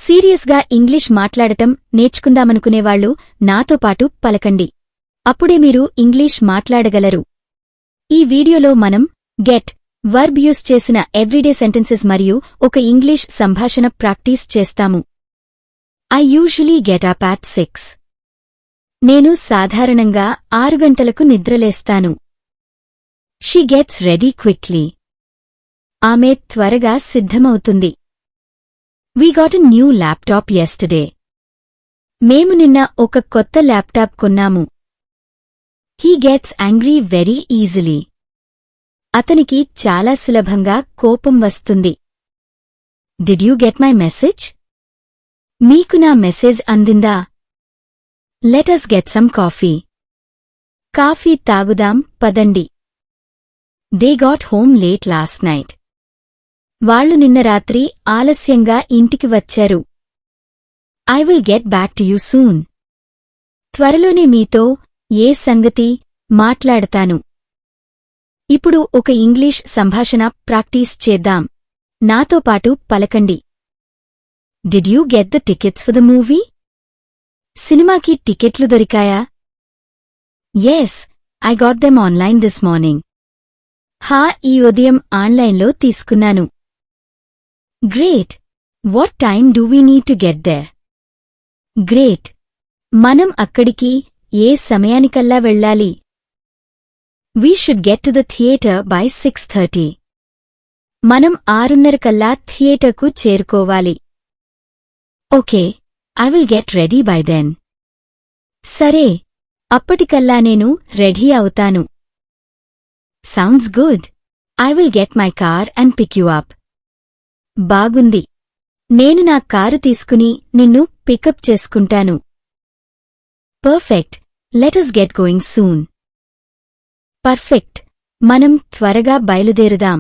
సీరియస్గా ఇంగ్లీష్ మాట్లాడటం నేర్చుకుందామనుకునేవాళ్లు నాతో పాటు పలకండి. అప్పుడే మీరు ఇంగ్లీష్ మాట్లాడగలరు. ఈ వీడియోలో మనం గెట్ వర్బ్ యూస్ చేసిన ఎవ్రీడే సెంటెన్సెస్ మరియు ఒక ఇంగ్లీష్ సంభాషణ ప్రాక్టీస్ చేస్తాము. I usually get up at 6. నేను సాధారణంగా 6 గంటలకు నిద్రలేస్తాను. She gets ready quickly. ఆమె త్వరగా సిద్ధమవుతుంది. We got a new laptop yesterday. మేము నిన్న ఒక కొత్త ల్యాప్టాప్ కొన్నాము. He gets angry very easily. అతనికి చాలా సులభంగా కోపం వస్తుంది. Did you get my message? మీకు నా మెసేజ్ అందిందా? Let's get some coffee. Coffee తాగుదాం పదండి. They got home late last night. వాళ్లు నిన్న రాత్రి ఆలస్యంగా ఇంటికి వచ్చారు. I will get back to you soon. త్వరలోనే మీతో ఏ సంగతి మాట్లాడతాను. ఇప్పుడు ఒక ఇంగ్లీష్ సంభాషణ ప్రాక్టీస్ చేద్దాం. నాతో పాటు పలకండి. Did you get the tickets for the movie? సినిమాకి టికెట్లు దొరికాయా? Yes, I got them online this morning. హా, ఈ ఉదయం ఆన్లైన్లో తీసుకున్నాను. Great. What time do we need to get there? Great. మనం అక్కడికి ఏ సమయానికల్లా వెళ్ళాలి? We should get to the theatre by 6:30. మనం 6:30 కల్లా థియేటర్కు చేరుకోవాలి. Okay, I will get ready by then. సరే, అప్పటికల్లా నేను రెడీ అవుతాను. Sounds good. I will get my car and pick you up. బాగుంది. నేను నా కారు తీసుకుని నిన్ను పికప్ చేసుకుంటాను. Perfect. Let us get going soon. Perfect. మనం త్వరగా బయలుదేరుదాం.